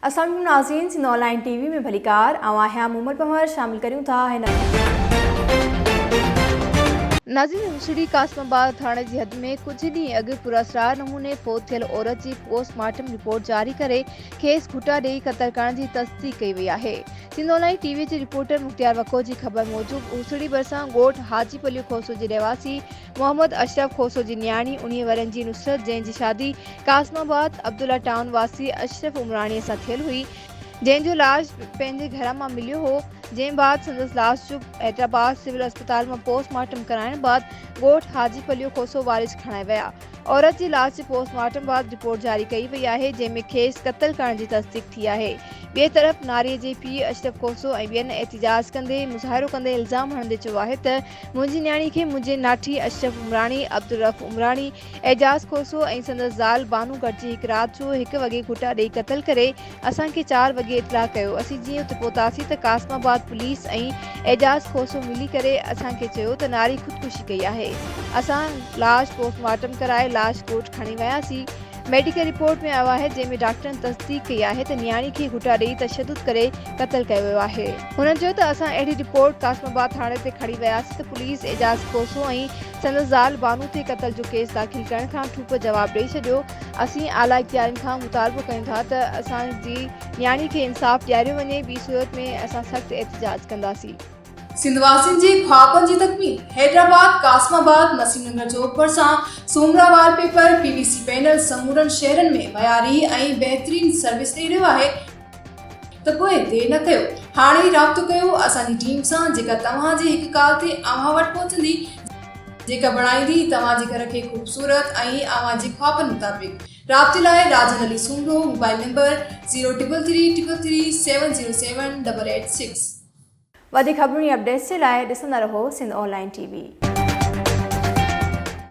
अस्सलाम वालेकुम नाज़रीन, सिंध ऑनलाइन टीवी में भलीकार आवां मुमल पमर शामिल करूं था नाज़रीन। हुसड़ी कासमाबाद थाने की हद में कुछ ॾींहं अॻु पुरअसरार नमूने फोत थियल औरत की पोस्टमार्टम रिपोर्ट जारी करे खेस घुटा ॾेई क़त्ल करण की तस्दीक कई वई है। सिंध ऑनलाइन टीवी के रिपोर्टर मुख्तियार वको की खबर मूजिब हुसड़ी भरिसां ॻोठ हाजी पलियो खोसो के रहवासी मोहम्मद अशरफ खोसो की न्याणी 19 वरनि की नुसरत जैं शादी कासमाबाद अब्दुल्ला टाउन वासी अशरफ उमरानी से थियल हुई, जैं लाश पैंजे घर में मिलियो हो। जैं बाद संदस लाश जो हैदराबाद सिविल अस्पताल में पोस्टमार्टम कराने बाद ॻोठ हाजी पलियो खोसो वारिस खणाए वया। औरत की लाश के पोस्टमार्टम बाद रिपोर्ट जारी कई वई है, जैमें खेस कत्ल करण की तस्दीक थी है। बे तरफ नारी के पी अशरफ खोसो और बेन एहतजाज कंदे मुजाहिरो कंदे इल्जाम हणंदे चयो है त मुंहिंजी न्याणी के मुंहिंजे नाठी अशरफ उमरानी, अब्दुर्रफ उमरानी, एजाज खोसो और संदस ज़ाल बानू गॾिजी हिकु राति जो 1 वॻे घुटा ॾेई क़त्ल करे असांखे 4 वॻे इतला कयो। असीं जीअं उते पहुतासीं त कासमाबाद पुलिस और एजाज खोसो मिली करे असांखे चयो त नारी खुदकुशी कई है। असां लाश पोस्टमार्टम कराए लाश कोर्ट खणी वयासीं। मेडिकल रिपोर्ट में आयो है, जैमें डॉक्टरन तस्दीक कई है त न्याणी के घुटा ॾेई तशद्दुद करे क़त्ल कयो वियो है। हुननि चयो त असां अहिड़ी रिपोर्ट कासमाबाद थाणे ते खणी वियासीं त पुलिस एजाज खोसो और संदस ज़ाल बानू ते क़त्ल जो केस दाख़िल करण खां ठूप जवाब ॾेई छॾियो। असीं आला इख्तियारनि खां मुतालबो कयूं था त असांजी न्याणी के इंसाफ ॾियारियो वञे, ॿी सूरत में असां सख़्त एहतजाज कंदासीं। सिंधवासिन जी ख्वाबन जी तकमील हैदराबाद कासमाबाद नसीमनगर चौक पर सोमरा वॉलपेपर पीवीसी पैनल समूरन शहरन में मयारी और बेहतरीन सर्विस दे रहा है। तो कोई देर न कयो, हाणे राब्तो कयो असांजी टीम सां जेका तव्हां जे हिक कॉल ते अव्हां वटि पहुचंदी, जेका बणाईंदी तव्हां जे घर के खूबसूरत और अव्हां जे ख्वाबन मुताबिक। राब्ते लाइ राजन अली सुमरो, मोबाइल नंबर 03333707886। वधिक खबरुनि अपडेट्स के लिए ॾिसंदा रहो सिंध ऑनलाइन टीवी।